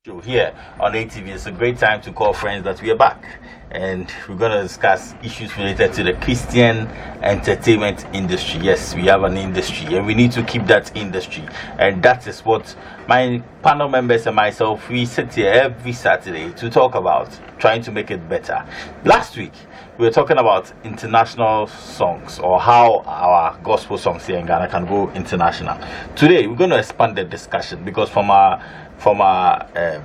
Show here on ATV. It's a great time to call friends that we are back, and we're going to discuss issues related to the Christian entertainment industry. Yes, we have an industry and we need to keep that industry, and that is what my panel members and myself, we sit here every Saturday to talk about, trying to make it better. Last week we were talking about international songs, or how our gospel songs here in Ghana can go international. Today we're going to expand the discussion, because from our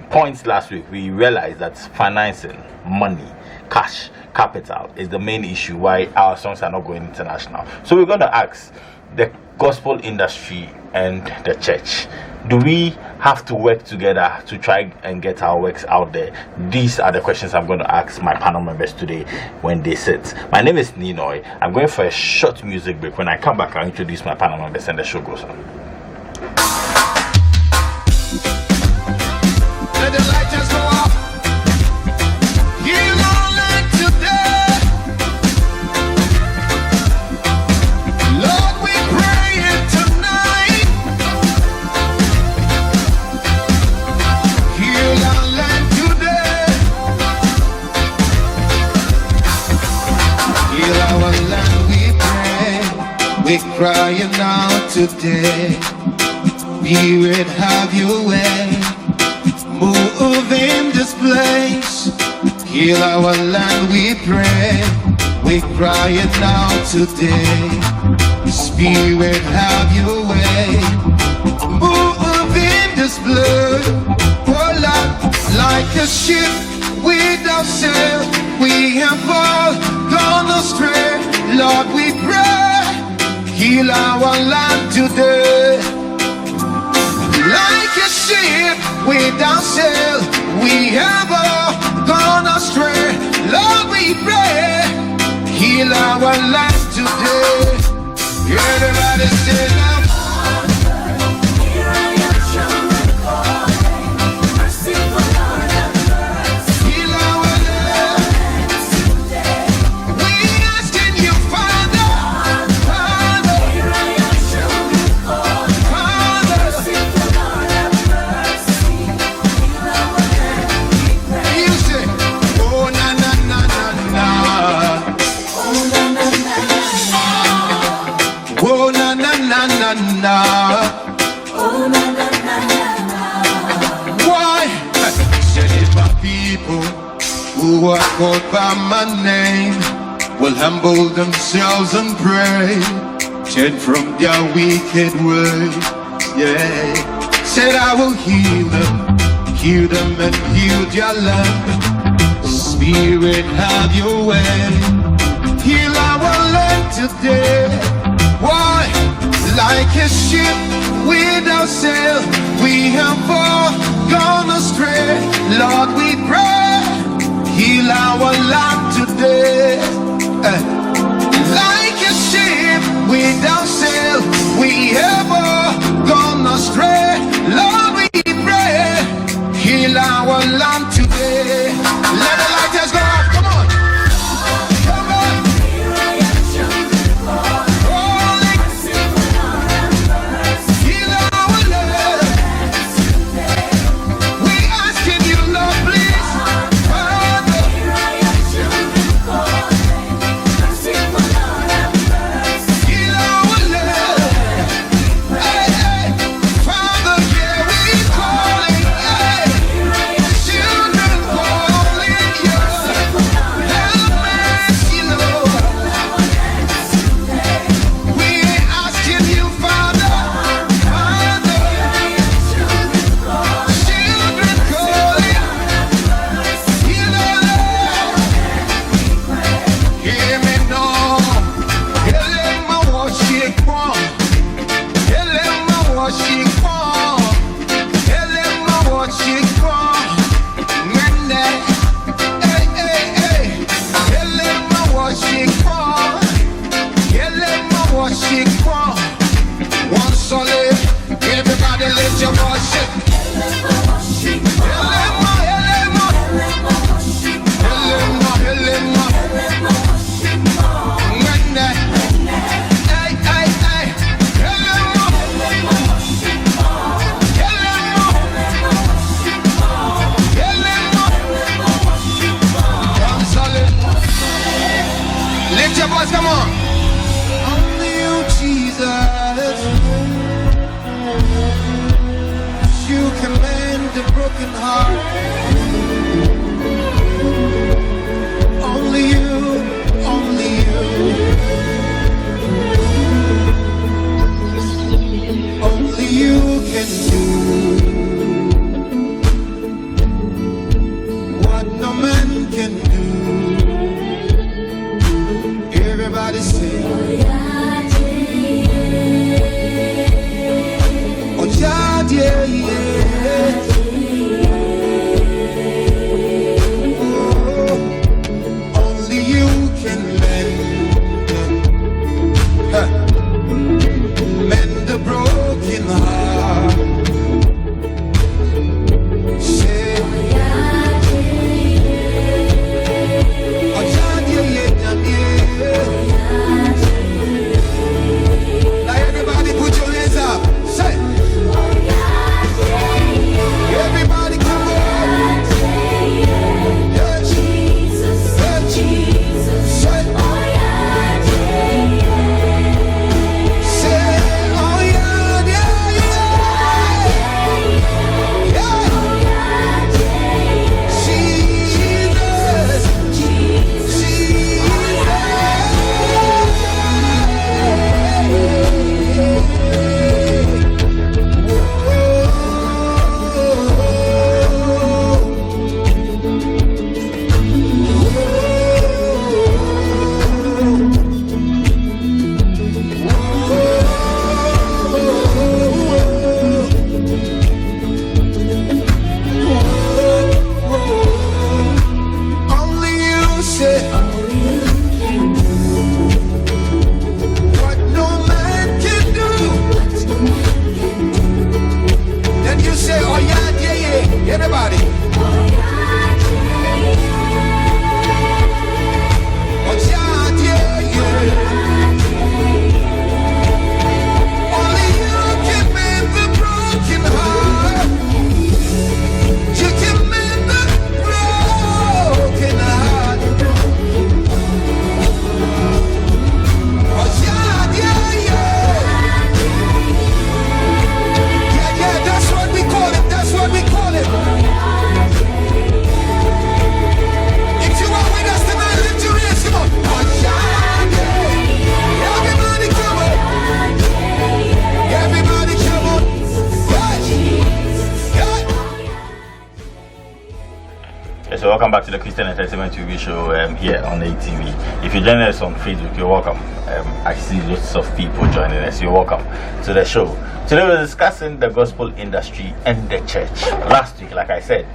points last week, we realized that financing, money, cash, capital is the main issue why our songs are not going international. So we're going to ask the gospel industry and the church, do we have to work together to try and get our works out there? These are the questions I'm going to ask my panel members today when they sit. My name is Ninoy. I'm going for a short music break. When I come back, I'll introduce my panel members and the show goes on. Let the light just go off. Heal our land today. Lord, we pray it tonight. Heal our land today. Heal our land, we pray. We're crying out today. Spirit, have your way. Move in this place. Heal our land, we pray. We cry it now today. Spirit, have your way. Move in this place. Oh Lord, like a ship without sail, we have all gone astray. Lord, we pray. Heal our land today. Like a ship without sail, we have all gone astray. Lord, we pray, heal our land today. Everybody say now. Here I am, show me calling. Merciful Lord, have mercy. Heal our land today. We asking you, Father, Father. Here I am, show me calling. Father, merciful Lord, have mercy. Heal our land, we pray. You say, oh na na na na na. Oh na na na na. Oh na na na na na. Oh na na na na. Why? Said if my people who are called by my name will humble themselves and pray, turn from their wicked ways, yeah. Said I will heal them and heal their land. Spirit, have your way. Heal our land today. Why? Like a ship without sail, we have all gone astray. Lord, we pray, heal our land today. Like a ship without sail, we have all gone astray. Lord, we pray, heal our land today. Let the light just go off. Come on. Come on. Heal our land. We asking you, Lord, please. Father. Heal our land. Hey, hey. Father, yeah, we calling. Hey. Children calling. broken heart. Only you, only you. Only you can do what no man can do. Everybody say, oh yeah, yeah, yeah. Oh, only you can mend the broken heart. Say, oh yeah, yeah, yeah, yeah. Now everybody put your hands up. Say, everybody come on. Yeah, Jesus, Jesus. Say, say, oh yeah, yeah, yeah. Yeah. Jesus, only you say what no man can do. Then you say, oh yeah, yeah, yeah. Everybody. Oh yeah, yeah, yeah. Only you can mend the broken heart. You can mend the broken heart. Oh yeah, yeah, yeah. Yeah, yeah, that's what we call it. That's what we call it. If you are with us tonight, lift your hands, come on. Oh yeah, yeah. Everybody come on. Everybody come on. Yeah. Yes, so welcome back to the Christian Entertainment TV show here on ATV. If you're joining us on Facebook, you're welcome. I see lots of people joining us. You're welcome to the show. Today we're discussing the gospel industry and the church. Last week, like I said,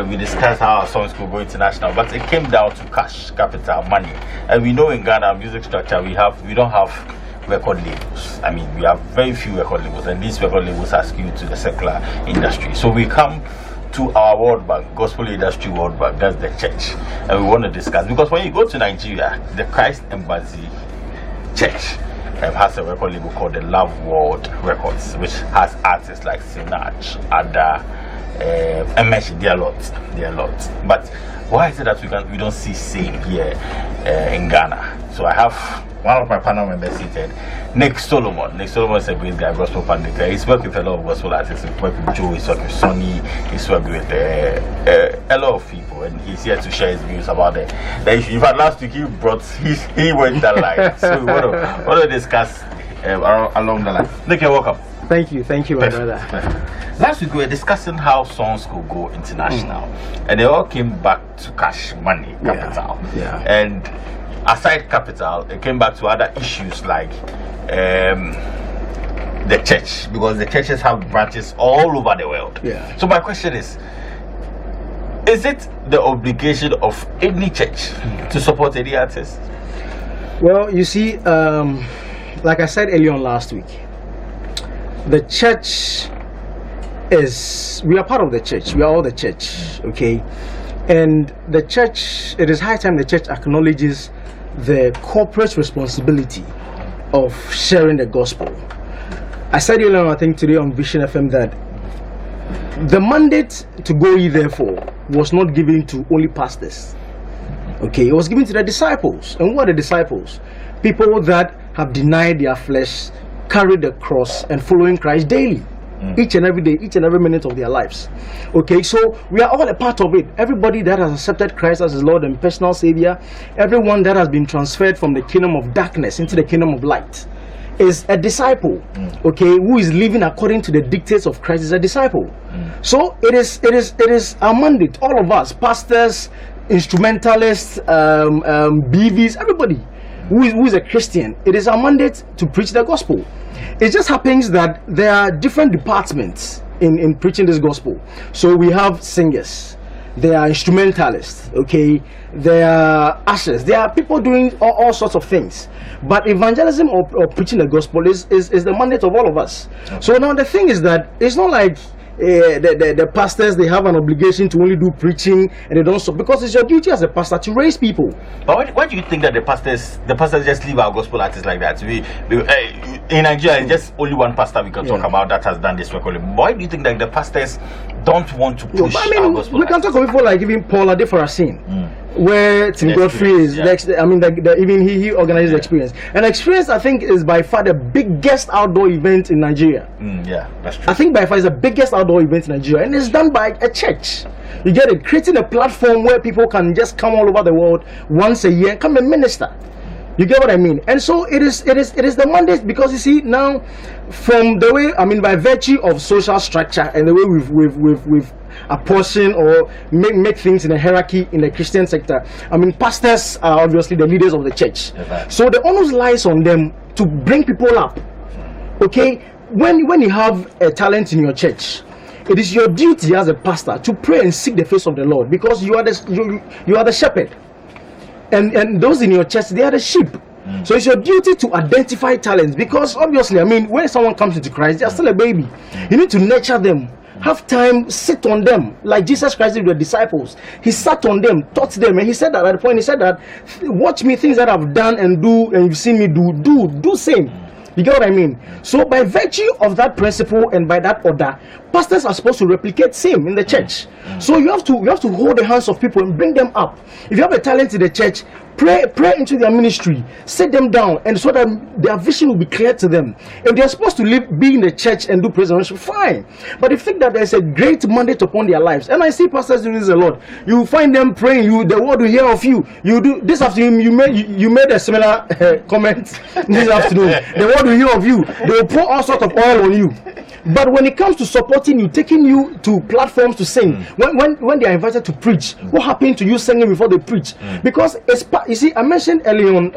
we discussed how our songs could go international, but it came down to cash, capital, money. And we know in Ghana, music structure, we don't have record labels. I mean, we have very few record labels, and these record labels are skewed to the secular industry. So we come to our World Bank, Gospel Industry World Bank, that's the church, and we want to discuss, because when you go to Nigeria, the Christ Embassy Church has a record label called the Love World Records, which has artists like Sinach, Ada, and mention there are lots. But why is it that we don't see same here in Ghana? So I have one of my panel members seated, Nick Solomon. Nick Solomon is a great guy, gospel pundit. He's worked with a lot of gospel artists. He's worked with Joe, he's worked with Sonny, he's worked with a lot of people, and he's here to share his views about the issue. In fact, last week he went that line. So we want to discuss along the line. Nick, you're welcome. Thank you, my brother. Last week we were discussing how songs could go international, and they all came back to cash, money, capital. Yeah. And aside capital, it came back to other issues like the church, because the churches have branches all over the world. Yeah. So my question is it the obligation of any church to support any artist? Well, you see, like I said earlier on last week, the church we are part of the church. We are all the church, okay? And the church, it is high time the church acknowledges the corporate responsibility of sharing the gospel. I said earlier on, I think today on Vision FM, that the mandate to go ye therefore was not given to only pastors. Okay, it was given to the disciples. And what are the disciples? People that have denied their flesh, carried the cross, and following Christ daily. each and every day, each and every minute of their lives. Okay, so we are all a part of it. Everybody that has accepted Christ as his Lord and personal Savior, everyone that has been transferred from the kingdom of darkness into the kingdom of light, is a disciple. Okay, who is living according to the dictates of Christ is a disciple. So it is our mandate, all of us, pastors, instrumentalists, BVs, everybody who is a Christian. It is our mandate to preach the gospel. It just happens that there are different departments in preaching this gospel. So we have singers, there are instrumentalists, okay, there are ushers, there are people doing all sorts of things. But evangelism or preaching the gospel is the mandate of all of us. Okay. So now the thing is that it's not like the pastors, they have an obligation to only do preaching and they don't stop, because it's your duty as a pastor to raise people. But why do you think that the pastors just leave our gospel artists like that? In Nigeria, it's just only one pastor we can talk about that has done this work. Why do you think that the pastors don't want to push our gospel? We can talk of people like even Paul Adefarasine, where Tim Godfrey is next. I mean, even he organizes the experience. And experience, I think, is by far the biggest outdoor event in Nigeria. Yeah, that's true. I think by far is the biggest outdoor event in Nigeria, and it's done by a church. You get it, creating a platform where people can just come all over the world once a year and come and minister. You get what I mean? And so it is the mandate, because you see now, from the way, I mean, by virtue of social structure and the way we've apportioned or make things in a hierarchy in the Christian sector, I mean, pastors are obviously the leaders of the church. So the onus lies on them to bring people up. Okay, when you have a talent in your church, it is your duty as a pastor to pray and seek the face of the Lord, because you are the shepherd. And those in your church, they are the sheep. So it's your duty to identify talents, because obviously, I mean, when someone comes into Christ, they are still a baby. You need to nurture them, have time, sit on them, like Jesus Christ did with the disciples. He sat on them, taught them, and he said that at the point, he said that, watch me, things that I've done and do, and you've seen me do same. You get what I mean? So by virtue of that principle and by that order, pastors are supposed to replicate same in the church. So you have to hold the hands of people and bring them up. If you have a talent in the church, pray into their ministry, sit them down, and so that their vision will be clear to them. If they're supposed to be in the church and do praise and worship, fine. But if you think that there's a great mandate upon their lives, and I see pastors doing this a lot, you find them praying, the word will hear of you. You do this afternoon. You made a similar comment this afternoon. The word will hear of you. They will pour all sorts of oil on you. But when it comes to supporting you, taking you to platforms to sing, when they are invited to preach, what happened to you singing before they preach? Because you see, I mentioned earlier on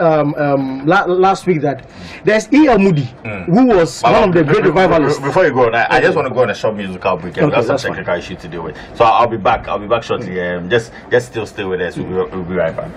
last week that there's E.L. Moody, who was one of the great revivalists. Before you go on, I just want to go on a short musical break, and we have some technical issue to deal with. So I'll be back shortly. Just still stay with us. We'll be right back.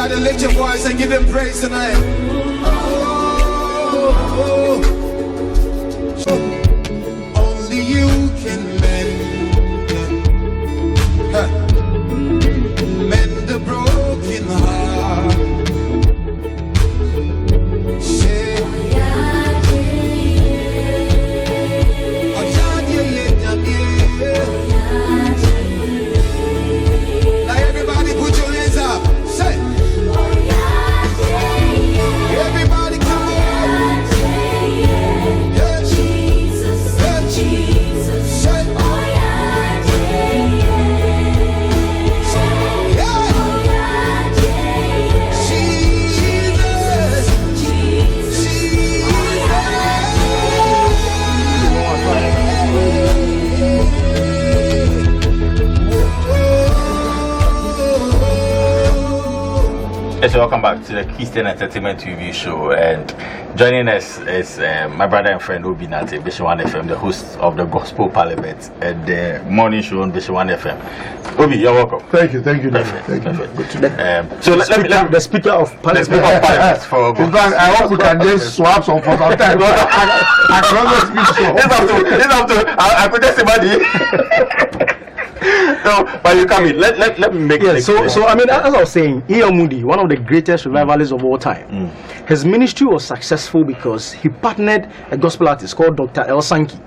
Lift your voice and give him praise tonight. Only you can mend the broken heart. Yes, welcome back to the Christian Entertainment TV show. And joining us is my brother and friend Obi Nate, Bishop 1 FM, the host of the Gospel Parliament and the morning show on Bishop 1 FM. Obi, you're welcome. Thank you. Perfect. Good to know. So let me the Speaker of Parliament. the Speaker of Parliament for In fact, I hope we can just swap some for some time. I can always speak so. It's up to I could just imagine. No, but you come in. Let me make it. So I mean, as I was saying, E.L. Moody, one of the greatest revivalists of all time, his ministry was successful because he partnered a gospel artist called Dr. L. Sankey.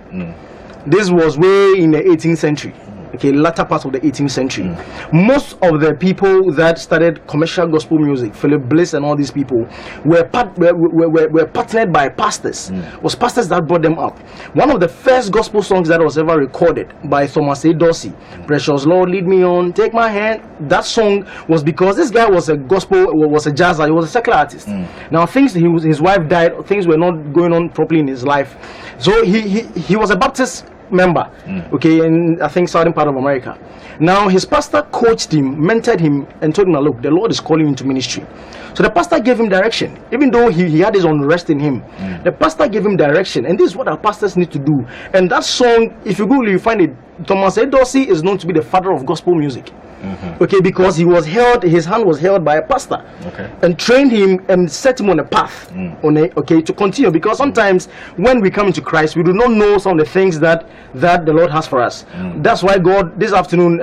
This was way in the 18th century. Okay, latter part of the 18th century. Most of the people that started commercial gospel music, Philip Bliss and all these people, were partnered by pastors. Was pastors that brought them up. One of the first gospel songs that was ever recorded by Thomas A. Dorsey, Precious Lord, Lead Me On, Take My Hand. That song was because this guy was a jazzer, he was a secular artist. Now his wife died, things were not going on properly in his life. So he was a Baptist member, okay, in I think southern part of America. Now his pastor coached him, mentored him, and told him, look, the Lord is calling you into ministry. So the pastor gave him direction, even though he had his unrest in him. The pastor gave him direction, and this is what our pastors need to do. And that song, if you Google, you find it. Thomas A. Dorsey is known to be the father of gospel music. Okay, because his hand was held by a pastor, and trained him and set him on a path, to continue. Because sometimes when we come into Christ, we do not know some of the things that the Lord has for us. That's why God, this afternoon,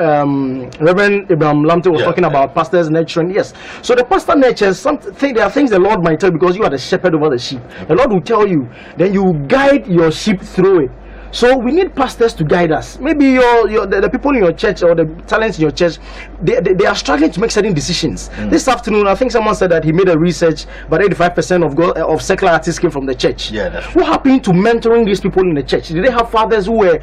Reverend Abraham Lamte was talking about pastors nurturing. Yes, so the pastor nurtures something. There are things the Lord might tell because you are the shepherd over the sheep. The Lord will tell you, then you guide your sheep through it. So we need pastors to guide us. Maybe the people in your church or the talents in your church, they are struggling to make certain decisions. This afternoon, I think someone said that he made a research, but 85% of secular artists came from the church. Yeah, that's true. What happened to mentoring these people in the church? Did they have fathers who were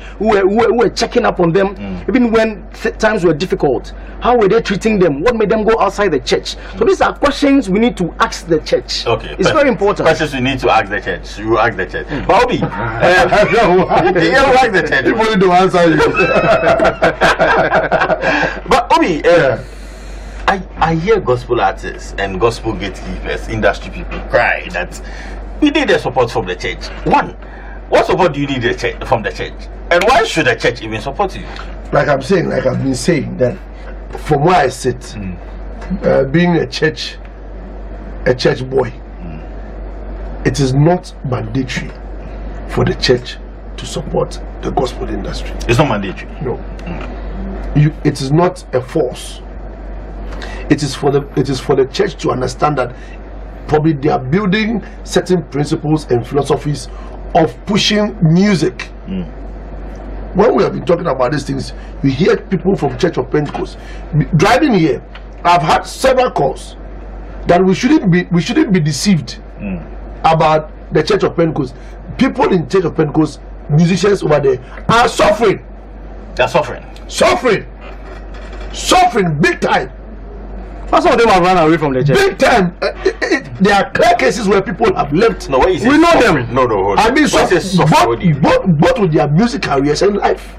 checking up on them, even when times were difficult? How were they treating them? What made them go outside the church? So these are questions we need to ask the church. Okay, it's very important. Questions we need to ask the church. You ask the church. Bobby, you ask the church. People need to answer you. But Obi, I hear gospel artists and gospel gatekeepers, industry people cry that we need the support from the church. One, what support do you need from the church? And why should the church even support you? Like I've been saying, that from where I sit, being a church boy, it is not mandatory for the church to support the gospel industry. It's not mandatory. No. It is not a force. It is for the church to understand that probably they are building certain principles and philosophies of pushing music. When we have been talking about these things, we hear people from Church of Pentecost driving here. I've had several calls that we shouldn't be deceived about the Church of Pentecost. People in Church of Pentecost, musicians over there, are suffering. They're suffering big time. Some of them have run away from the church. Big time. There are clear cases where people have left. No, what you say? We know suffering. them. No, hold on. I mean, What both with their music careers and life,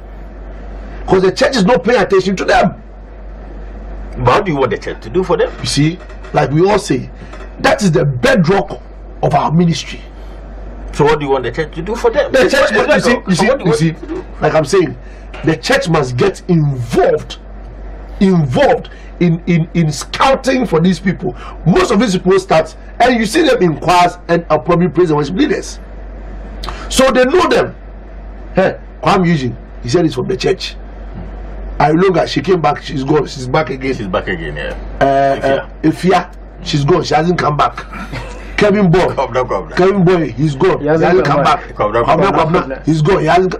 because the church is not paying attention to them. But what do you want the church to do for them? You see, like we all say, that is the bedrock of our ministry. So what do you want the church to do for them? The church, you see, like I'm saying, the church must get involved in scouting for these people. Most of these people start, and you see them in choirs and are probably praise and worship leaders. So they know them. Hey, Kwame Eugene, he said it's from the church. I look at, she came back, she's gone, she's back again. She's back again, yeah. Ifya, she's gone, she hasn't come back. Kevin Boy, Kevin Boy, he's gone, he hasn't come back. He's gone, he hasn't.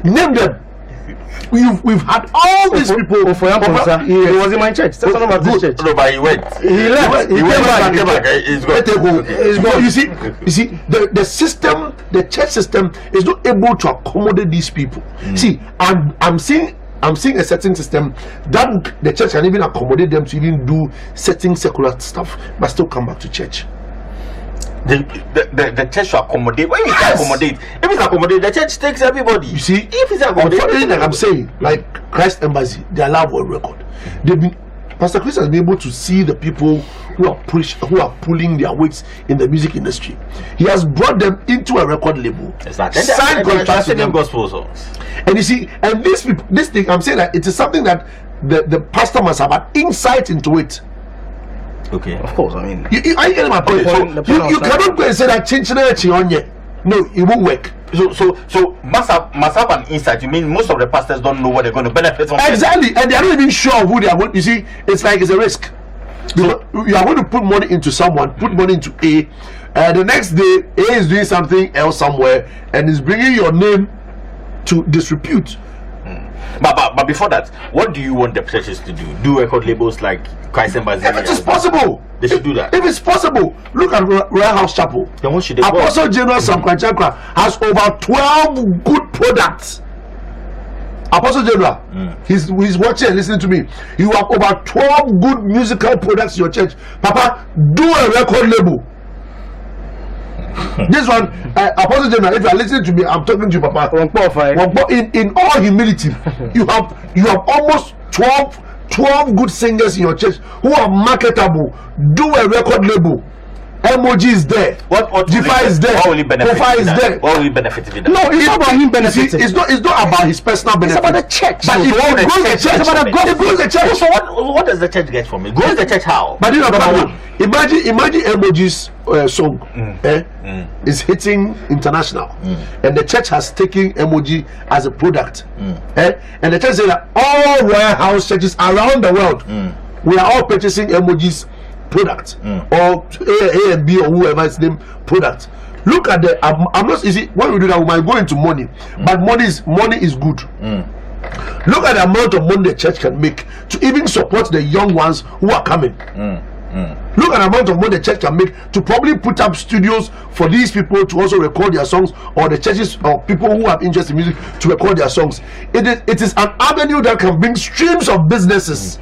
Name them. We've had all these people. For example, he was in my church. That's not about this church. No, but he went. He left. He came back. He's gone. He's gone. You see, the system, the church system, is not able to accommodate these people. See, I'm seeing a certain system that the church can even accommodate them to even do certain secular stuff, but still come back to church. The church should accommodate. Why you can't accommodate? If it's accommodate, the church takes everybody. You see, if it's accommodate, like I'm saying, like Christ Embassy, they allow world record. Pastor Chris has been able to see the people who are pulling their weights in the music industry. He has brought them into a record label. Exactly. Signed contracts with them. Gospel songs. And you see, and these people, this thing, I'm saying that it is something that the pastor must have an insight into it. Okay. Of course, I mean, Are you getting my point? So you cannot go and say that chinchina. No, it won't work. So must have an insight. You mean most of the pastors don't know what they're going to benefit from? Exactly, and they are not even sure of who they are going. You see, it's like it's a risk. So you are going to put money into someone, put money into A, the next day A is doing something else somewhere and is bringing your name to disrepute. But before that, what do you want the churches to do? Do record labels like Christ Embassy? If it is possible, they should do that. If it's possible, look at Royal House Chapel. Then what should they Apostle General Sam Kwachankwa has over 12 good products. Apostle General, he's watching and listening to me. You have over 12 good musical products in your church. Papa, do a record label. This one, Apostle General, if you are listening to me, I'm talking to you, Papa. In all humility, you have almost 12 good singers in your church who are marketable. Do a record label. MOG is there. What Defy is there. What will he benefit? Profile is there. What will he benefit with that? no, it's not about him benefiting. It's not about his personal benefit. It's about the church. But it grows the church. It's about the It grows the church. So what does the church get from it? Grows the church how? But you know, imagine MOG's song is hitting international, and the church has taken MOG as a product, and the church said that all Royal House churches around the world, we are all purchasing MOG's product or A and B or whoever its name product. Look at the I'm not easy when we do that we might go into money, but money is good. Look at the amount of money the church can make to even support the young ones who are coming. Look at the amount of money the church can make to probably put up studios for these people to also record their songs, or the churches or people who have interest in music to record their songs. It is an avenue that can bring streams of businesses.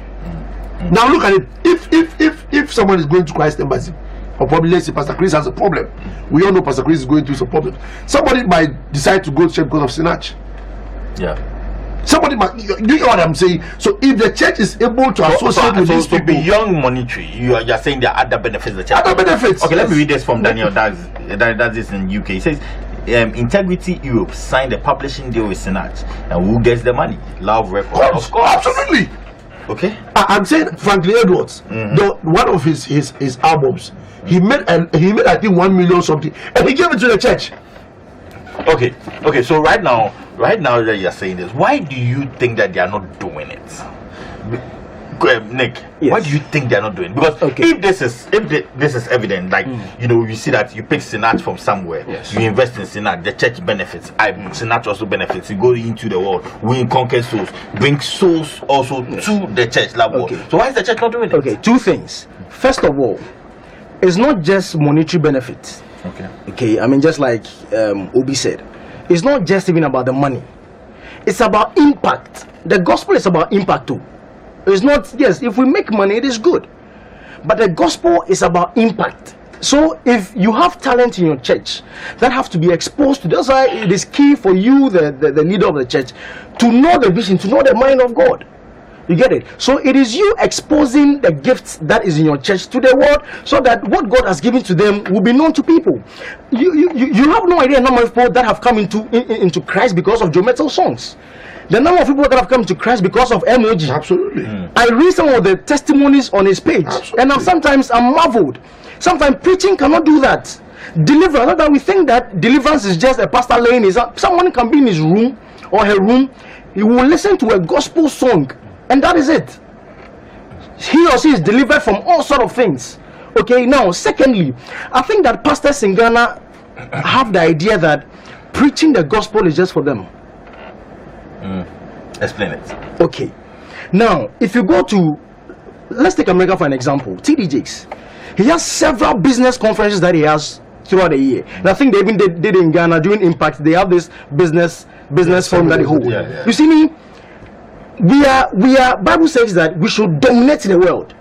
Now look at it. If someone is going to Christ Embassy, or probably let's say Pastor Chris has a problem, we all know Pastor Chris is going through some problems. Somebody might decide to go to church because of Sinach. Yeah. Somebody might. You know what I'm saying? So if the church is able to associate with these people, beyond monetary, you're saying there are other benefits the church. Other benefits. Okay, let me read this from Daniel. That's this in UK. He says, Integrity Europe signed a publishing deal with Sinach, and who gets the money? Love Records. Of course, absolutely. Okay. I'm saying Franklin Edwards, one of his albums, he made I think 1 million something, and he gave it to the church. Okay. So right now that you're saying this, why do you think that they are not doing it? Nick, yes. Why do you think they're not doing it? Because if this is evident, like you see that you pick Sinach from somewhere, yes. You invest in Sinach, the church benefits. Sinach also benefits. You go into the world, win, conquer souls, bring souls also to the church. So why is the church not doing it? Okay, two things. First of all, it's not just monetary benefits. Okay. I mean, just like Obi said, it's not just even about the money. It's about impact. The gospel is about impact too. It's not, yes, if we make money, it is good. But the gospel is about impact. So if you have talent in your church that have to be exposed to, that's why it is key for you, the leader of the church, to know the vision, to know the mind of God. You get it? So it is you exposing the gifts that is in your church to the world, so that what God has given to them will be known to people. You have no idea the number of people that have come into Christ because of Joe Metal songs. The number of people that have come to Christ because of MOG. Absolutely. I read some of the testimonies on his page. Absolutely. And sometimes I'm marveled. Sometimes preaching cannot do that. Deliverance, not that we think that deliverance is just a pastor laying his hand. Someone can be in his room or her room, he will listen to a gospel song, and that is it. He or she is delivered from all sort of things. Okay, now secondly, I think that pastors in Ghana have the idea that preaching the gospel is just for them. Explain it. Okay. Now, if you go to, let's take America for an example, TD Jakes. He has several business conferences that he has throughout the year. And I think they even did in Ghana during Impact. They have this business forum that they hold. Yeah. You see me? We are. Bible says that we should dominate the world.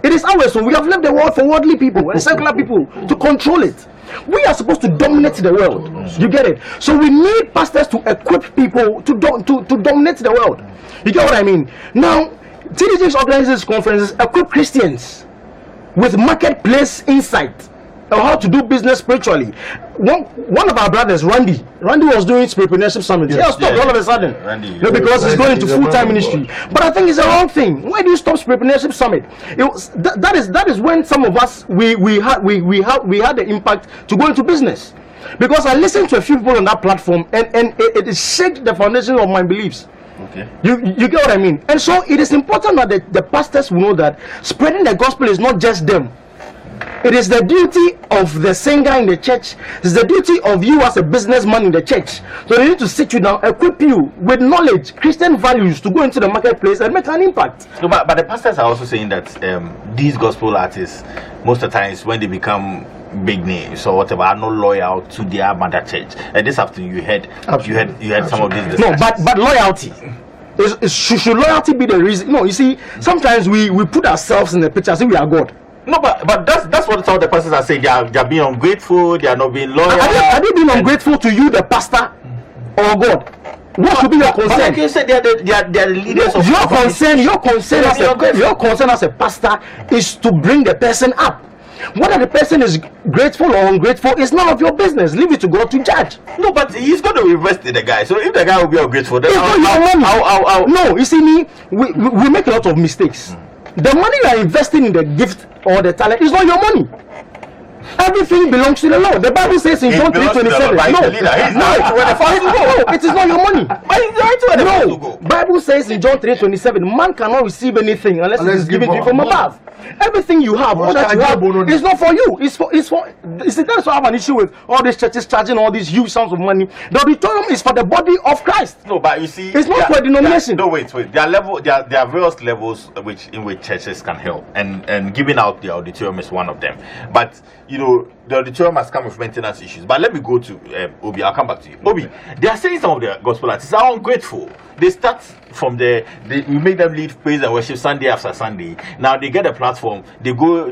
It is ours. So we have left the world for worldly people and secular people to control it. We are supposed to dominate the world. You get it? So we need pastors to equip people to dominate the world. You get what I mean? Now, TDJs organizes conferences, equip Christians. with marketplace insight on how to do business spiritually. One of our brothers, Randy was doing Spiritualship Summit. He stopped all of a sudden. Randy, because he's going into full-time ministry. But I think it's the wrong thing. Why do you stop Spiritualship Summit? That is when some of us we had the impact to go into business. Because I listened to a few people on that platform, and it shakes the foundation of my beliefs. Okay. You get what I mean? And so it is important that the pastors will know that spreading the gospel is not just them. It is the duty of the singer in the church. It's the duty of you as a businessman in the church. So they need to sit you down, equip you with knowledge, Christian values to go into the marketplace and make an impact. No, but the pastors are also saying that these gospel artists, most of the times when they become big names or whatever, are not loyal to their mother church. And this after you had some of these discussions. No, but loyalty. Should loyalty be the reason? No, you see, sometimes we put ourselves in the picture as if we are God. No, but that's what some of the pastors are saying. They are being ungrateful. They are not being loyal. Are they being ungrateful to you, the pastor, or God? What should be your concern? Like you said, they are the leaders of your concern as a pastor is to bring the person up. Whether the person is grateful or ungrateful is none of your business. Leave it to God to judge. No, but he's going to invest in the guy. So if the guy will be ungrateful, then No, you see me, we make a lot of mistakes. The money you are investing in the gift or the talent is not your money. Everything belongs to the Lord. The Bible says in John 3:27. No, it is not your money. No, Bible says in John 3:27, man cannot receive anything unless it is given to you from above. Everything you have, all that you have, is not for you. It's for. You see, that's why I have an issue with all these churches charging all these huge sums of money. The auditorium is for the body of Christ. No, but you see, it's not for a denomination. No, wait. There are various levels in which churches can help, and giving out the auditorium is one of them. But you know, the auditorium has come with maintenance issues. But let me go to Obi. I'll come back to you. Obi, they are saying some of the gospel artists are ungrateful. They start from we make them lead praise and worship Sunday after Sunday. Now they get a platform. They go.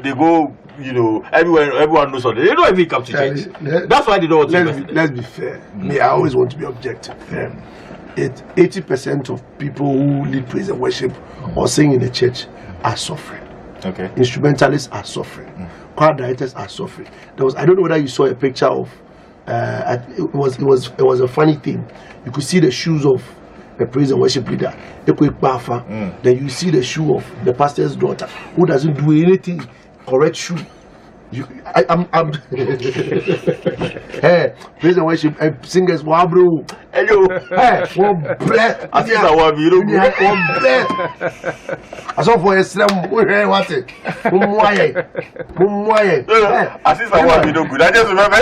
You know, everyone knows what they don't even come to church. That's why they don't want to invest. Let's be fair. Me, I always want to be objective. 80% of people who lead praise and worship or sing in the church are suffering. Okay. Instrumentalists are suffering. Choir directors are suffering. I don't know whether you saw a picture of. It was a funny thing. You could see the shoes of a praise and worship leader. Then you see the shoe of the pastor's daughter who doesn't do anything. Correct shoe. I'm hey, praise and worship singers wabro. Hello. Hey, one bless. I think I want you. One bless. I saw for a slam. What's it? Mumwaye. I think I want you. Good. I just remember.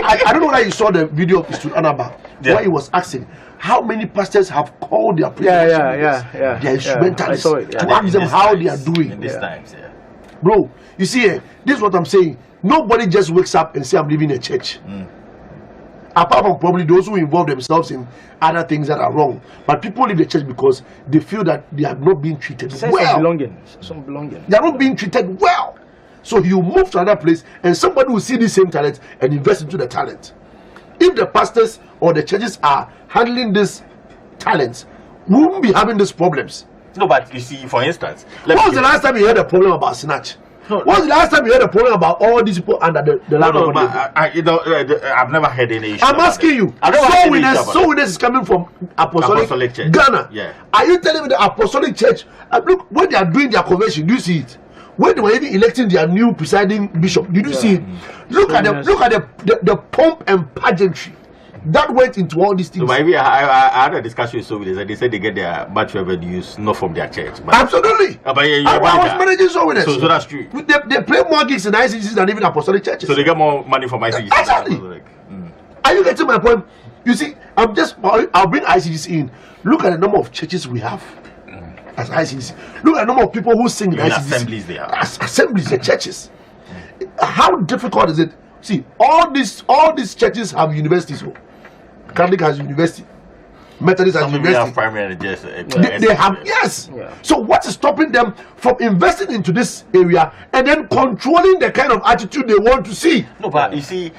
I don't know whether you saw the video of Mr. Anaba where he was asking how many pastors have called their praise their instrumentalists to ask them how they are doing in these times. Bro, you see, this is what I'm saying. Nobody just wakes up and say I'm leaving a church. Apart from probably those who involve themselves in other things that are wrong. But people leave the church because they feel that they are not being treated well. Some belonging. They are not being treated well. So you move to another place and somebody will see the same talent and invest into the talent. If the pastors or the churches are handling these talents, we won't be having these problems. No, but you see, for instance, when was the last time you heard a problem about snatch? When was the last time you heard a problem about all these people under the land of God? I've never heard any issue. I'm asking you. Soul Winners is coming from Apostolic Church. Ghana. Yeah. Are you telling me the Apostolic Church? Look, when they are doing their convention, do you see it? When they were even electing their new presiding bishop, did you see it? Look at the pomp and pageantry that went into all these things. So maybe I had a discussion with Soviets and they said they get their batch revenues not from their church. But absolutely. I was managing Soviets. So that's true. They play more gigs in ICGs than even apostolic churches. So they get more money from ICGs. Exactly. Are you getting my point? You see, I'll bring ICGs in. Look at the number of churches we have as ICGs. Look at the number of people who sing in ICGs. Assemblies they have. Assemblies and churches. How difficult is it? See, all these churches have universities. Catholic has university. Methodist has university. Have primary and they have, yes. Yeah. So what is stopping them from investing into this area and then controlling the kind of attitude they want to see? No, but you see,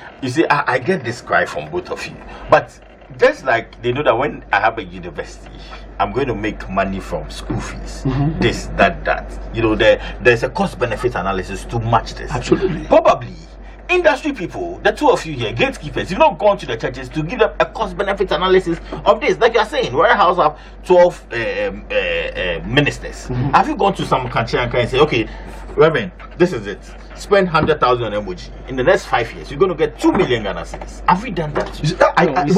I get this cry from both of you. But just like they know that when I have a university, I'm going to make money from school fees, this, that. You know, there's a cost benefit analysis to match this. Absolutely. Probably industry people, the two of you here, gatekeepers, you've not gone to the churches to give them a cost benefit analysis of this. Like you're saying, warehouse have 12 ministers. Have you gone to some country and say, okay, Reverend, this is it. Spend 100,000 on emoji. In the next 5 years, you're going to get 2 million Ghana cedis. Have we done that? You see,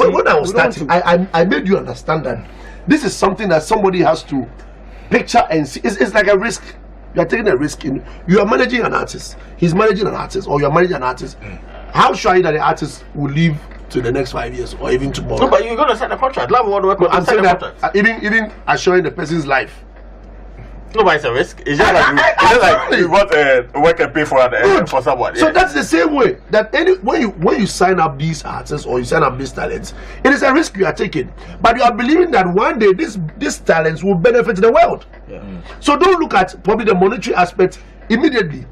when I was starting, I made you understand that this is something that somebody has to picture and see. It's like a risk. You are taking a risk. You are managing an artist. He's managing an artist, or you are managing an artist. How sure are you that the artist will live to the next 5 years, or even tomorrow? No, but you're going to sign a contract. Love what work. I'm saying that even assuring the person's life. No, but it's a risk. It's just like you want work and pay for someone. So that's the same way that when you sign up these artists or you sign up these talents, it is a risk you are taking, but you are believing that one day these talents will benefit the world. So don't look at probably the monetary aspect immediately.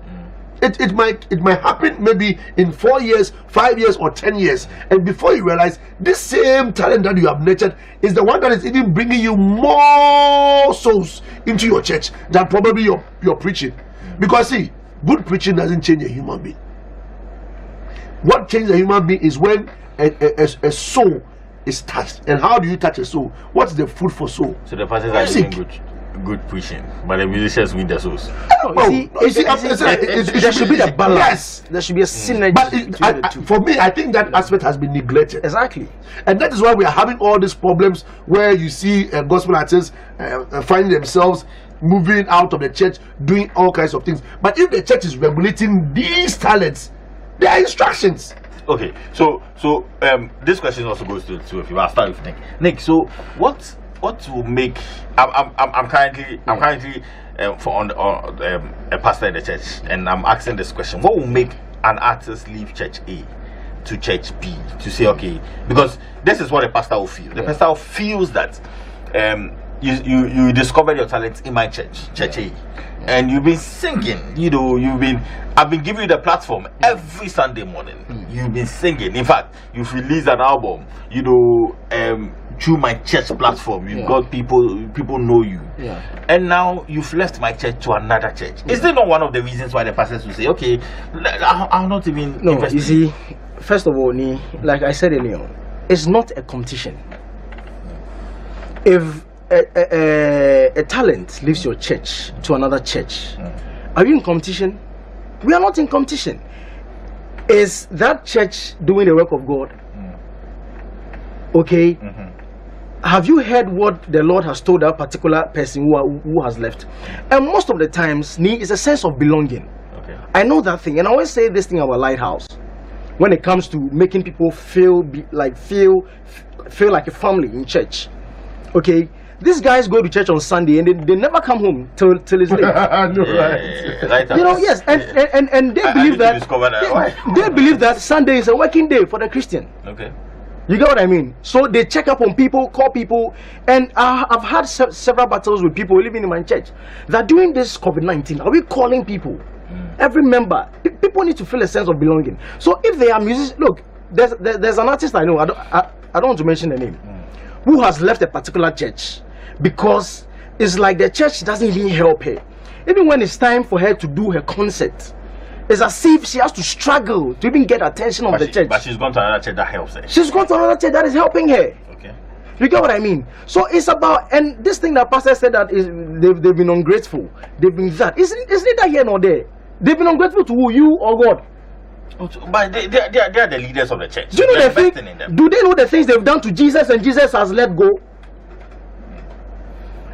It might happen maybe in 4 years, 5 years, or 10 years, and before you realize this same talent that you have nurtured is the one that is even bringing you more souls into your church than probably your preaching. Because see, good preaching doesn't change a human being. What changes a human being is when a soul is touched. And how do you touch a soul? What's the food for soul? So the pastors are doing good preaching, but the musicians win the souls. There should be a balance. Yes, there should be a synergy between the two. For me, I think that aspect has been neglected. Exactly, and that is why we are having all these problems where you see gospel artists finding themselves moving out of the church, doing all kinds of things. But if the church is regulating these talents, there are instructions. Okay, so this question also goes to the two of you. I'll start with Nick. Nick, so what will make I'm currently a pastor in the church, and I'm asking this question: what will make an artist leave church A to church B to say, okay, because this is what the pastor will feel. The pastor feels that you discovered your talent in my church A, and you've been singing. I've been giving you the platform every Sunday morning. You've been singing. In fact, you've released an album. Through my church platform, you've got people know you, and now you've left my church to another church. Is there not one of the reasons why the pastors will say, okay, I'll not even invest? You see, first of all, like I said earlier, it's not a competition. If a talent leaves your church to another church, are you in competition? We are not in competition. Is that church doing the work of God? Okay. Have you heard what the Lord has told that particular person who has left? And most of the times, it's a sense of belonging. Okay. I know that thing, and I always say this thing about Lighthouse when it comes to making people feel like a family in church. Okay, these guys go to church on Sunday and they never come home till it's late. Right. Yes, and they believe they believe that Sunday is a working day for the Christian. Okay. You get what I mean? So they check up on people, call people, and I've had several battles with people living in my church that during this COVID-19, are we calling people? Every member, people need to feel a sense of belonging. So if they are musicians, look, there's an artist I know, I don't want to mention the name, who has left a particular church because it's like the church doesn't even help her. Even when it's time for her to do her concert, it's as if she has to struggle to even get attention of the church. But she's gone to another church that helps her. She's gone to another church that is helping her. Okay. You get what I mean? So it's about, and this thing that pastor said that is they've been ungrateful. They've been that. It's neither here nor there. They've been ungrateful to who? You or God? But they are the leaders of the church. Do you know do they know the things they've done to Jesus and Jesus has let go?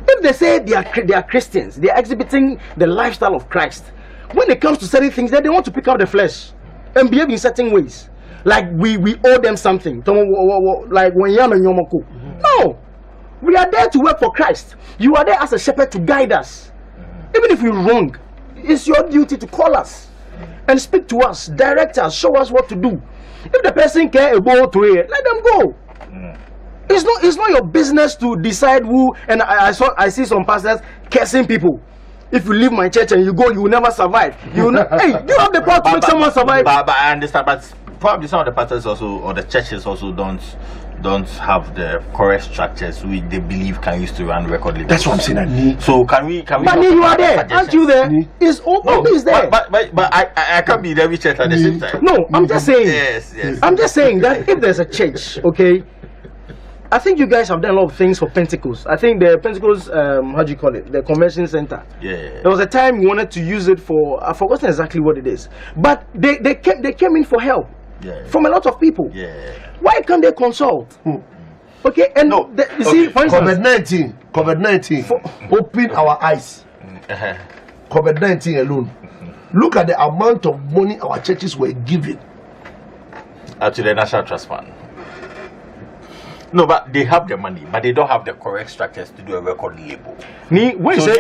If they say they are Christians, they are exhibiting the lifestyle of Christ. When it comes to certain things, they want to pick up the flesh and behave in certain ways. Like we owe them something. Like when Yam and Yomoko. No. We are there to work for Christ. You are there as a shepherd to guide us. Even if we're wrong, it's your duty to call us and speak to us, direct us, show us what to do. If the person can't go to it, let them go. It's not your business to decide who. And I see some pastors cursing people. If you leave my church and you go, you will never survive. Hey, you have the power to make someone survive. But I understand, but probably some of the pastors also, or the churches also don't don't have the correct structures which they believe can use to run record labels. That's what I'm saying. I need. So can we? But you are there, aren't you there? It's open. Is there? But I can't be in every church at the same time. No, I'm just saying. Yes. I'm just saying that if there's a church, okay. I think you guys have done a lot of things for Pentecost. I think the Pentecost, how do you call it? The convention center. Yeah. There was a time we wanted to use it for. I've forgotten exactly what it is. But they came in for help. Yeah. From a lot of people. Yeah. Why can't they consult? Okay, and you see, for instance, COVID-19 open our eyes. COVID-19 alone. Look at the amount of money our churches were giving To the National Trust Fund. No, but they have the money, but they don't have the correct structures to do a record label. When you say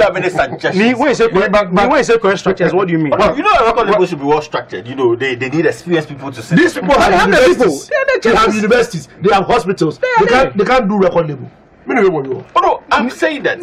correct structures, what do you mean? Well, you know, a record label should be well structured. You know, they need experienced people to set. These people have universities. They have universities. They have hospitals. They can't do record label. Oh no, I'm saying that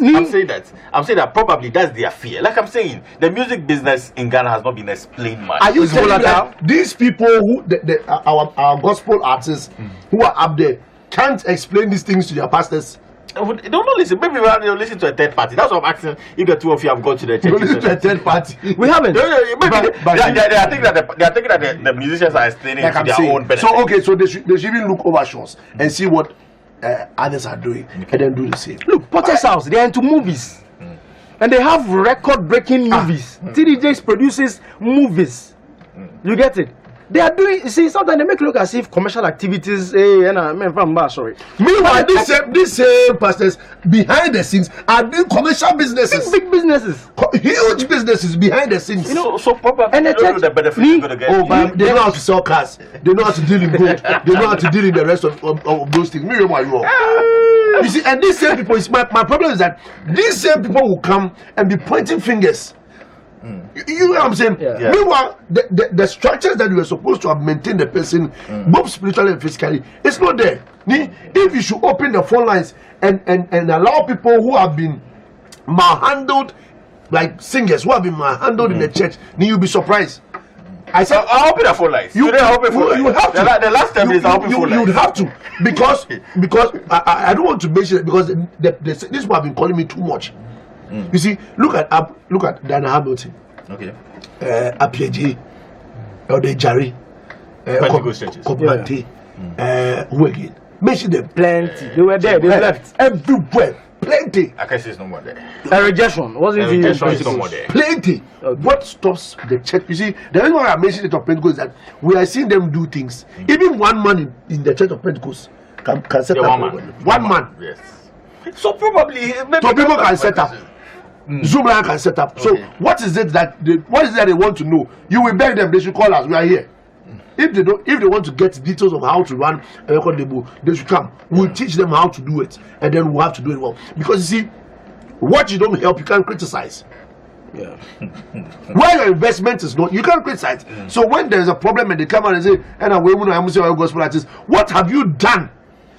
probably that's their fear. Like I'm saying, the music business in Ghana has not been explained much. Are you saying that these people who our gospel artists who are up there can't explain these things to their pastors? They don't know, listen. Maybe we have to listen to a third party. That's what I'm asking. If the two of you have gone to the church, listen to a third party. We haven't. Maybe they are thinking that the musicians are explaining Like to their own benefit. So okay, so they should even look over shores and see what others are doing, and then do the same. Look, Potter's House, they are into movies. And they have record-breaking movies. TDJs produces movies. You get it? They are doing, you see, sometimes they make it look as if commercial activities, sorry. Meanwhile, these same pastors behind the scenes are doing commercial businesses. Big businesses. Huge businesses behind the scenes. You know, so probably and they don't know the benefit you're going to get. Oh, but they know how to sell cars. They know how to deal in gold. They know how to deal in the rest of those things. You see, and these same people, my problem is that these same people will come and be pointing fingers. You know what I'm saying? Yeah. Meanwhile, the structures that you were supposed to have maintained the person, both spiritually and physically, it's not there. If you should open the phone lines and allow people who have been malhandled, like singers who have been malhandled in the church, then you'll be surprised. I said, I'll open the phone lines. You have to. The last 10 minutes, I'll open phone lines. You would have to, because I don't want to mention it because this people have been calling me too much. You see, look at Dana Hamilton. Okay. Apieji, Ode Jari, Komante, who again? Mention them. Plenty. They were there, they left. Everywhere. Plenty. I guess it's no more there. A rejection. Wasn't The rejection is no more there. Plenty. Okay. What stops the church? You see, the reason why I mentioned it of Pentecost is that we are seeing them do things. Even one man in the church of Pentecost can set up. One man. Yes. So probably maybe So people can set up. Zoom line can set up. So what is it that they want to know? You will beg them. They should call us. We are here. If they want to get details of how to run a record label, they should come. We'll teach them how to do it, and then we'll have to do it well. Because you see, what you don't help, you can't criticize. Yeah. Where your investment is not, you can't criticize. So when there's a problem and they come out and say, "And I'm say gospel artists, what have you done?"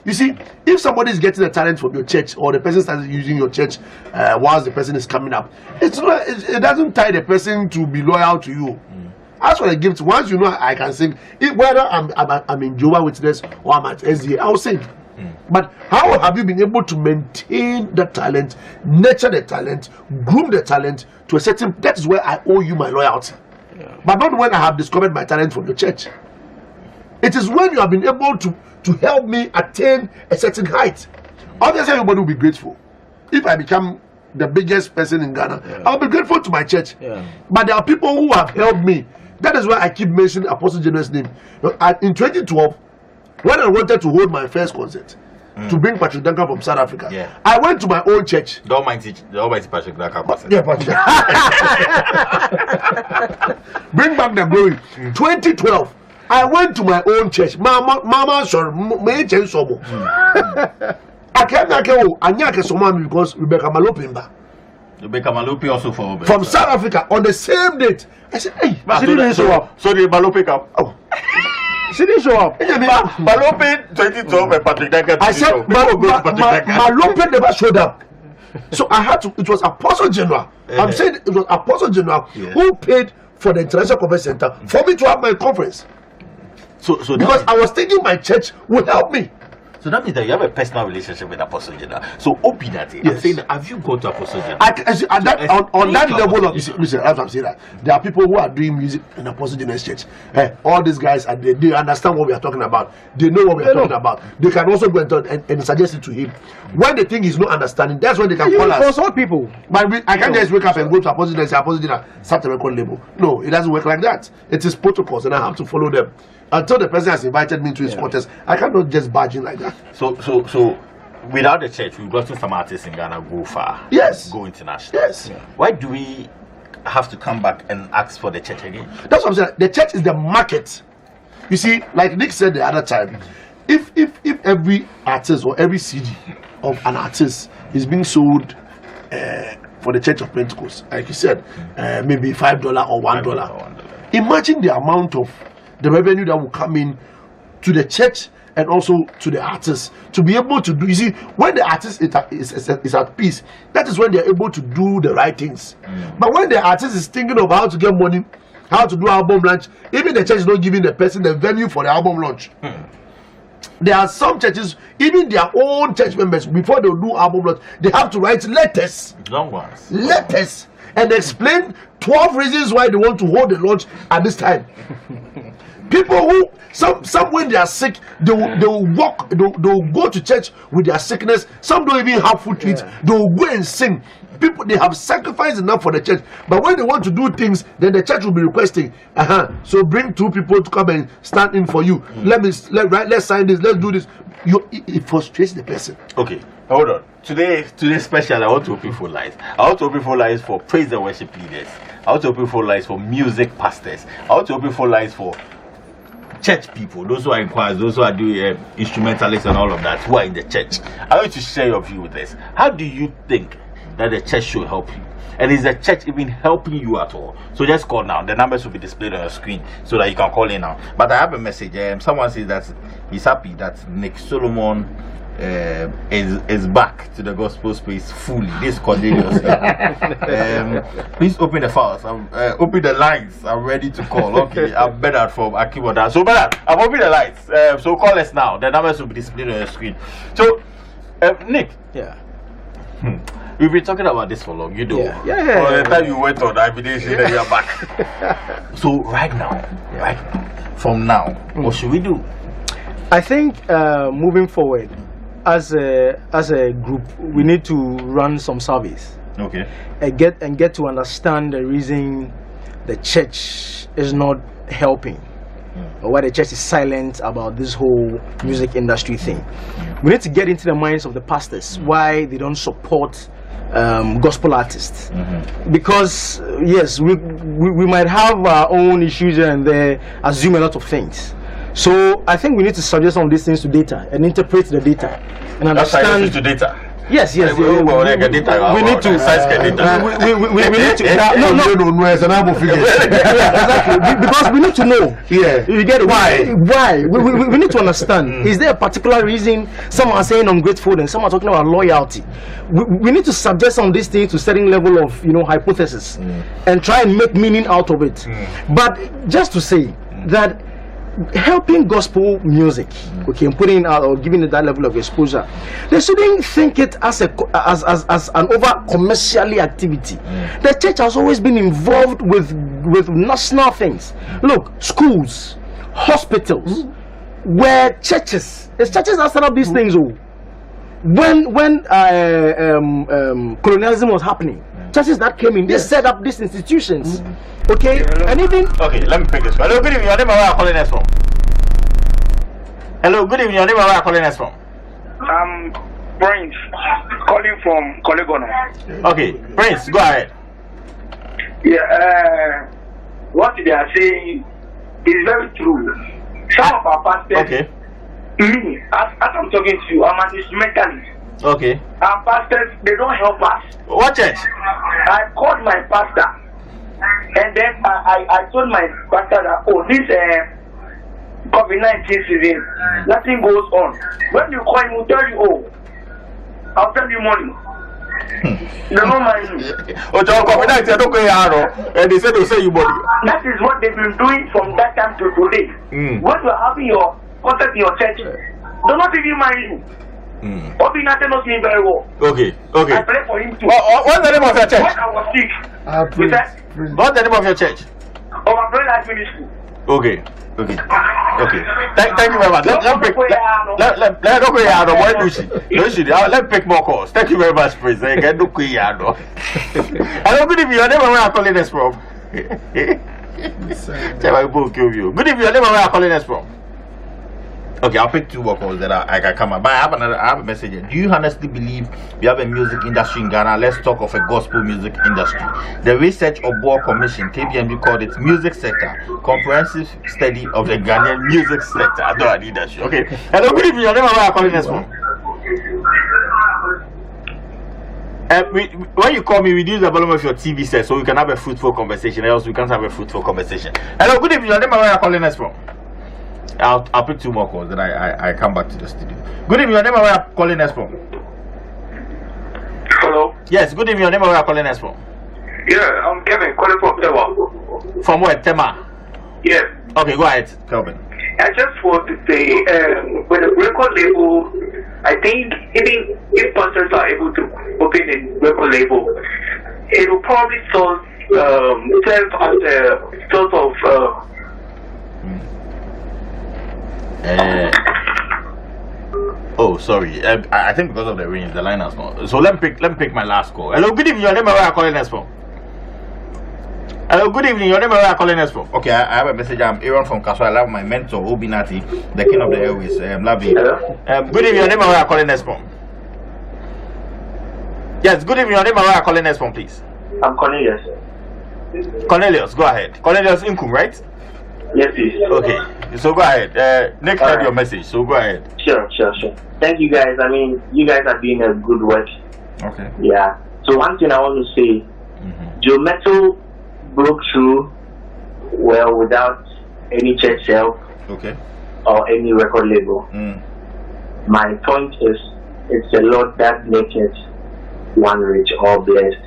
You see, if somebody is getting a talent from your church, or the person starts using your church whilst the person is coming up, it doesn't tie the person to be loyal to you. As for the gifts, once you know I can sing, whether I'm in Jehovah's Witness or I'm at SDA, I'll sing. But how have you been able to maintain the talent, nurture the talent, groom the talent to a certain? That is where I owe you my loyalty. Yeah. But not when I have discovered my talent from the church. It is when you have been able to help me attain a certain height. Obviously, everybody will be grateful. If I become the biggest person in Ghana, I'll be grateful to my church. Yeah. But there are people who have helped me. That is why I keep mentioning Apostle General's name. In 2012, when I wanted to hold my first concert to bring Patrick Duncan from South Africa, I went to my own church. The Almighty Patrick Duncan concert. Yeah, Patrick. Bring back the glory. 2012, I went to my own church. Mama, sorry, me change somo. I came back because Rebecca Malopimba. Rebecca Malope also from South Africa on the same date. I said, hey, but she didn't show up. So the Malope come. Oh. She didn't show up. Malope 2012 and Patrick Duncan. I said, Malope never showed up. So I had to, it was Apostle General. I'm saying it was Apostle General who paid for the International Conference Center for me to have my conference. So because I was thinking my church would help me. So that means that you have a personal relationship with Apostle General. So open that. I'm Yes. saying, have you gone to Apostle General? On that level of listen, as I'm saying that there are people who are doing music in Apostle General's church. All these guys are they understand what we are talking about. They know what we are talking about. They can also go and suggest it to him. When the thing is not understanding, that's when they can call us. Consult people. But I can't just wake up and go to Apostle General and say Apostle General start a record label. No, it doesn't work like that. It is protocols, and I have to follow them. Until the person has invited me to his quarters, I cannot just barge in like that. So without the church, we've gotten some artists in Ghana go far. Yes. Go international. Yes. Why do we have to come back and ask for the church again? That's what I'm saying. The church is the market. You see, like Nick said the other time, if every artist or every CD of an artist is being sold for the Church of Pentecost, like you said, maybe $5 or $1. Imagine the amount of the revenue that will come in to the church and also to the artists to be able to do. You see, when the artist is at peace, that is when they are able to do the right things. But when the artist is thinking of how to get money, how to do album launch, even the church is not giving the person the venue for the album launch. There are some churches, even their own church members, before they do album launch, they have to write letters. Long ones. Letters. And explain 12 reasons why they want to hold the launch at this time. People who some when they are sick, they will walk, they'll go to church with their sickness. Some don't even have food to eat. They will go and sing. People, they have sacrificed enough for the church, but when they want to do things, then the church will be requesting, so bring 2 people to come and stand in for you. Let's sign this, let's do this. It frustrates the person. Okay, hold on. Today special, I want to open for lights. I want to open for lights for praise and worship leaders. I want to open for lights for music pastors. I want to open for lights for church people, those who are in choirs, those who are doing instrumentalists and all of that, who are in the church. I want you to share your view with this. How do you think that the church should help you? And is the church even helping you at all? So just call now. The numbers will be displayed on your screen so that you can call in now. But I have a message. Someone says that he's happy that Nick Solomon is back to the gospel space fully. This Cornelius. Please open the files. Open the lines. I'm ready to call. Okay, I'm better from Akiboda. So better. I'm opening the lines. So call us now. The numbers will be displayed on your screen. So Nick. Yeah. We've been talking about this for long, you know. Yeah. For the time you went on, I believe that you're back. So right now, from now, what should we do? I think moving forward, as a group, we need to run some surveys. Okay. And get to understand the reason the church is not helping, or why the church is silent about this whole music industry thing. We need to get into the minds of the pastors why they don't support gospel artists, because yes, we might have our own issues and they assume a lot of things. So I think we need to suggest some of these things to data and interpret the data and understand to data. Yes. We need to. We need to. Exactly, because we need to know. Yeah. You get it? Why? We need to understand. Is there a particular reason? Some are saying ungrateful, and some are talking about loyalty. We need to subject some of these things to certain level of hypothesis, and try and make meaning out of it. But just to say that helping gospel music, okay, and putting it out or giving it that level of exposure, they shouldn't think it as an over commercially activity. The church has always been involved with national things. Look, schools, hospitals, where churches. It's churches that set up these things. When colonialism was happening, churches that came in, they set up these institutions. Okay, and even let me pick this one. Hello, good evening. Your name and where are calling us from? Hello, good evening. Your name and where are calling us from? Prince, calling from Kolegono. Okay, Prince, go ahead. Yeah, what they are saying is very true. Some of our pastors, me, as I'm talking to you, I'm an instrumentalist. Okay. Our pastors, they don't help us. What church? I called my pastor, and then I told my pastor that, this COVID-19 season, nothing goes on. When you call him, he'll tell you, I'll send you money. They don't mind me. COVID-19, don't go and they said they'll send you money. That is what they've been doing from that time to today. When you're having your concert in your church, do not even mind you. Obi Nate knows me very well. Okay. I pray for him too. What's the name of your church? When I was sick, you said, What's the name of your church? oh, my brother has finished school. Okay. Thank you very much. Let's pick more calls. Thank you very much, Prince. Hello, good evening. Your name and where I'm calling us from? Good evening. Your name and where I'm calling us from? Okay, I'll pick 2 more calls that I can come up. But I have a message here. Do you honestly believe we have a music industry in Ghana? Let's talk of a gospel music industry. The Research of Board Commission, KPMG, called it Music Sector, Comprehensive Study of the Ghanaian Music Sector. I don't need that shit. Okay. Hello, good evening. Your name and where I'm calling us from? When you call me, reduce the volume of your TV set so we can have a fruitful conversation. Else we can't have a fruitful conversation. Hello, good evening. Your name and where I'm calling us from? I'll pick 2 more calls, then I come back to the studio. Good evening, your name and where are you calling us from? Hello? Yes, good evening, your name and where are you calling us from? Yeah, I'm Kevin, calling from Tema. From where? Tema? Yes. Okay, go ahead, Kelvin. I just want to say, with a record label, I think even if pastors are able to open a record label, it will probably serve as a sort of oh, sorry. I think because of the rain, the line has not. So let me pick my last call. Hello, good evening. Your name and where are you calling us from? Hello, good evening. Your name and where are you calling us from? Okay, I have a message. I'm Aaron from Kaso. I love my mentor, Obinati, the king of the airways. Love you. Good evening. Your name and where are you calling us from? Yes, good evening. Your name and where are you calling us from, please? I'm Cornelius. Cornelius, go ahead. Cornelius Inkum, right? Yes, please. Okay, so go ahead. Nick heard your message, so go ahead. Sure. Thank you guys. I mean, you guys are doing a good work. Okay. Yeah. So one thing I want to say, Joe Metal broke through well without any church help. Okay. Or any record label. My point is, it's the Lord that makes it one rich or blessed.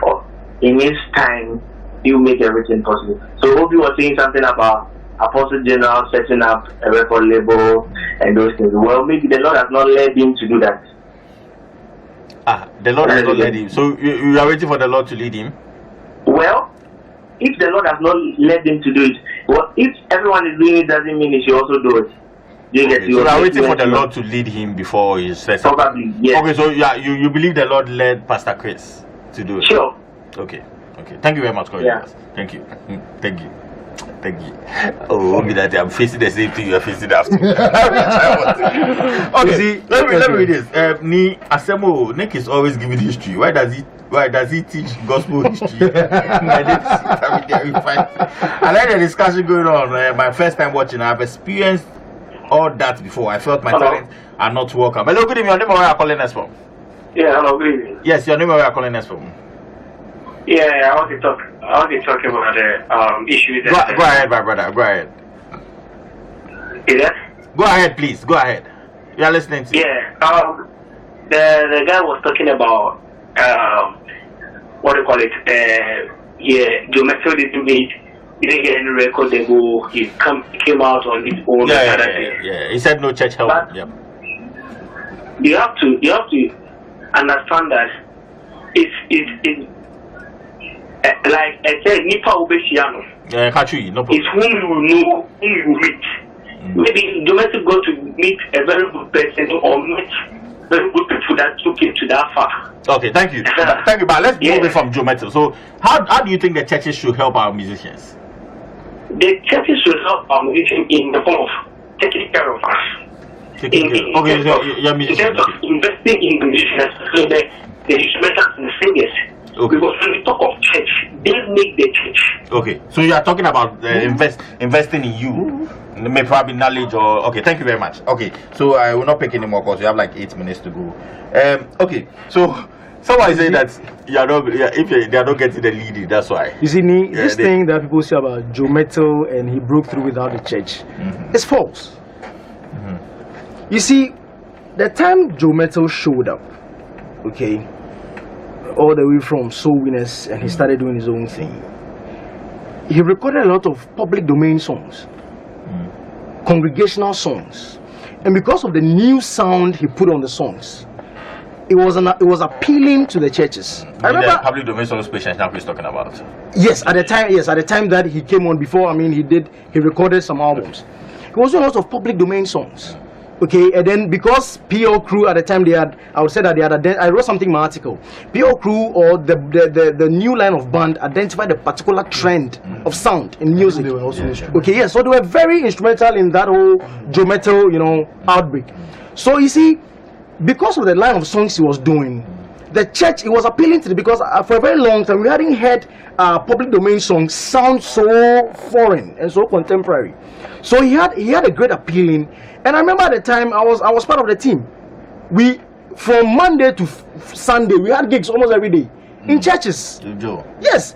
Or in His time, He will make everything possible. So Obi was saying something about Apostle General setting up a record label and those things. Well, maybe the Lord has not led him to do that. The Lord has not led him. So you are waiting for the Lord to lead him? Well, if the Lord has not led him to do it, well, if everyone is doing it, doesn't mean He should also do it. So you are waiting for the Lord to lead him before He says something? Probably, yes. Okay, so you believe the Lord led Pastor Chris to do it? Sure. Okay. Thank you very much, Cornelius. Yeah. Thank you. Oh, I'm facing the same thing you are facing after. Okay, let me read this. Nick is always giving history. Why does he teach gospel history? I like the discussion going on. My first time watching, I've experienced all that before. I felt my talents are not welcome. Hello, good evening. Your name and where are you calling us from? Yeah, hello, good evening. Yes, your name and where are you calling us from? Yeah, I want to talk about the issues. Go ahead, my brother. Go ahead. Yeah. Go ahead, please. Go ahead. You are listening to. Yeah. The guy was talking about what do you call it? Joe Metal didn't get any record label. He came out on his own. Yeah. He said no church help. But yep. You have to understand that it's like I said, Nipa Ubeshiano. No problem. It's whom you will know, whom you will meet. Maybe domestic go to meet a very good person or meet very good people that took him to that far. Okay, thank you. Thank you, but let's move it from Joe Metal. So how do you think the churches should help our musicians? The churches should help our musicians in the form of taking care of us. Okay, so you're musicians. In terms of investing in musicians, so the instrumentals and the singers. Okay. Because when we talk of church, they make the church. Okay, so you are talking about investing in you, maybe probably knowledge or okay. Thank you very much. Okay, so I will not pick any more calls. We have like 8 minutes to go. Okay, so someone is saying that if they are not getting the leading, that's why. You see, this thing that people say about Joe Metal and he broke through without the church, it's false. You see, the time Joe Metal showed up, okay, all the way from Soul Winners, and he started doing his own thing. He recorded a lot of public domain songs, congregational songs. and because of the new sound he put on the songs, it was appealing to the churches. I remember public domain song patience now he's talking about. Yes, at the time that he came on before, I mean, he recorded some albums. He was doing lots of public domain songs. Okay, and then because PO Crew at the time I would say that I wrote something in my article. PO Crew or the new line of band identified a particular trend of sound in music. Okay, yes, so they were very instrumental in that whole Joe Metal, outbreak. So you see, because of the line of songs he was doing, the church, it was appealing to because for a very long time we hadn't heard public domain songs sound so foreign and so contemporary. So he had a great appealing. And I remember at the time I was part of the team. We from Monday to Sunday we had gigs almost every day in churches. Yes,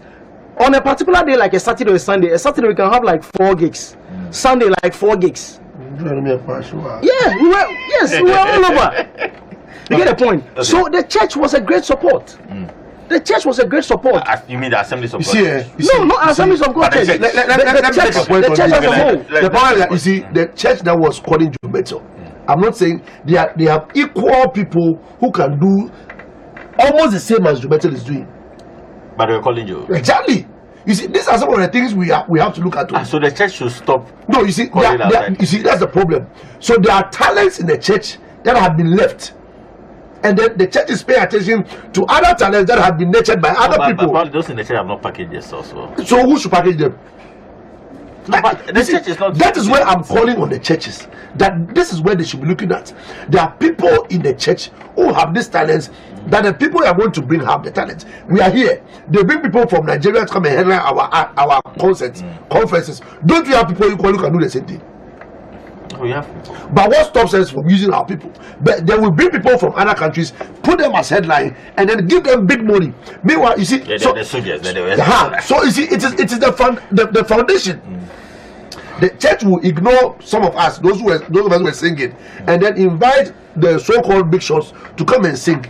on a particular day like a Saturday or a Sunday. A Saturday we can have like 4 gigs. Sunday like 4 gigs. Yeah, we were all over. You get the point. Okay. So the church was a great support. The church was a great support. You mean the Assemblies of God? No, not Assemblies of God. The church as a whole. The point is that you see, the church that was calling Joe Metal. I'm not saying they have equal people who can do almost the same as Joe Metal is doing. But they were calling Joe. Exactly. You see, these are some of the things we have to look at. So the church should stop. No, you see, you see, that's the problem. So there are talents in the church that have been left. And then the church is paying attention to other talents that have been nurtured by other people. But those in the church have not packaged this also. So who should package them? No, but the church is not. That is where I'm calling on the churches. That this is where they should be looking at. There are people in the church who have these talents. That the people are going to bring have the talent. We are here. They bring people from Nigeria to come and headline our concerts, conferences. Don't we have people who can do the same thing? We have. But what stops us from using our people? But they will bring people from other countries, put them as headline, and then give them big money. Meanwhile, you see, the soldiers. So you see, it is the foundation. The church will ignore some of us, those of us who were singing, and then invite the so-called big shots to come and sing.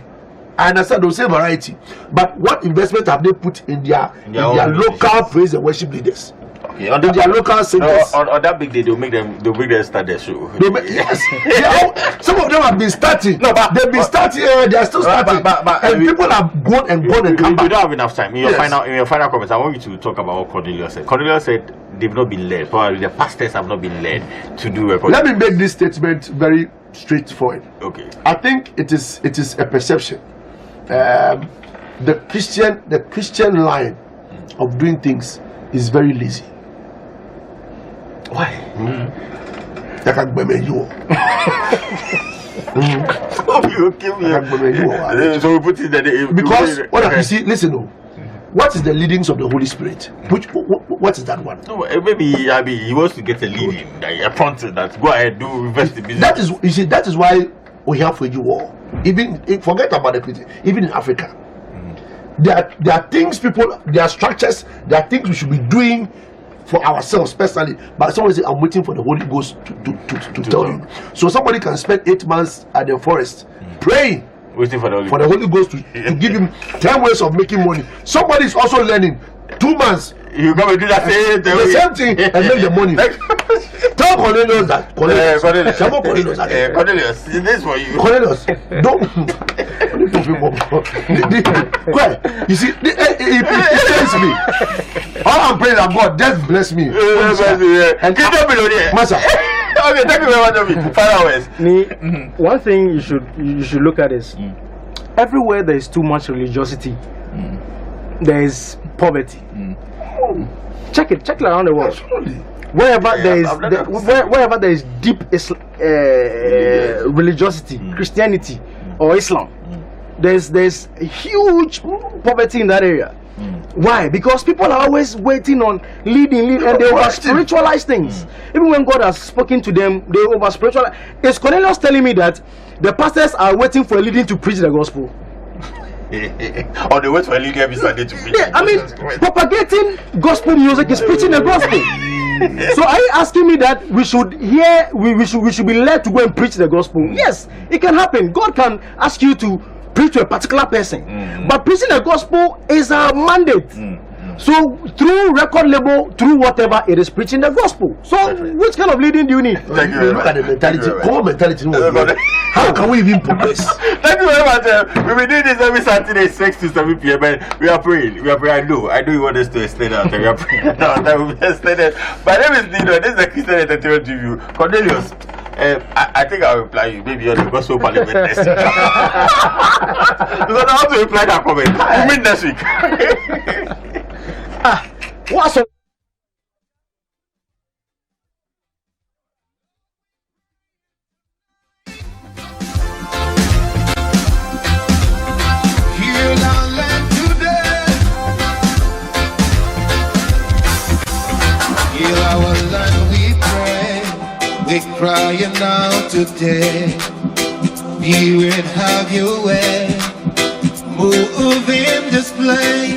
I understand they'll say variety, but what investment have they put in their local praise and worship leaders? Okay, on their local singers. On that big day, they'll make them start their show. Yes, some of them have been starting. No, but they've been starting. They are still starting. And people have gone and come back. You don't have enough time. In your final comments, I want you to talk about what Cornelius said. Cornelius said they've not been led. Probably the pastors have not been led to do recording. Let me make this statement very straightforward. Okay. I think it is a perception. The Christian line of doing things is very lazy. Why? You kill me. So we put it that because you see, listen, what is the leadings of the Holy Spirit? What is that one? No, maybe he wants to get a leading, a prompting that go ahead do invest in business. That is why we have for you all. Even forget about the Christian. Even in Africa, there are things there are structures, there are things we should be doing for ourselves personally, but somebody say I'm waiting for the Holy Ghost to tell you. So somebody can spend 8 months at the forest praying, waiting for the Holy Ghost to give him 10 ways of making money. Somebody is also learning 2 months. You come and do that the same thing and make the money. Tell Cornelius that. Cornelius, this is for you. Cornelius, don't. You see, it tells me. All I'm praying that God just bless me. And keep them below there. Master. Okay, thank you very much. 5 hours. One thing you should look at is everywhere there is too much religiosity, there is poverty. Check it around the world. Wherever there is deep religiosity, Christianity or Islam, there's huge poverty in that area. Why? Because people are always waiting on leading, and they over spiritualize things. Even when God has spoken to them, they over spiritualize. Is Cornelius telling me that the pastors are waiting for a leading to preach the gospel? Or they wait for a leading every Sunday to preach? Yeah, I mean, propagating gospel music is preaching the gospel. So are you asking me that we should be led to go and preach the gospel? Yes, it can happen. God can ask you to preach to a particular person, but preaching the gospel is a mandate. So through record label, through whatever, it is preaching the gospel. So which kind of leading do you need? Thank you very Look at the much. mentality. Common mentality. How can we even progress? Thank you very much. We will do this every Saturday, 6 to 7 p.m. And we are praying. We are praying. I know you want us to extend out. We are praying. No, that will be extended. My name is Nino. This is the Christian Entertainment Review. Cornelius, I think I'll reply you. Maybe on the Gospel Parliament next week. Because I want to reply that comment. You mean next week? What's up? Heal our land today. Heal our land, we pray. We're crying out today. Spirit, have your way. Move in this place.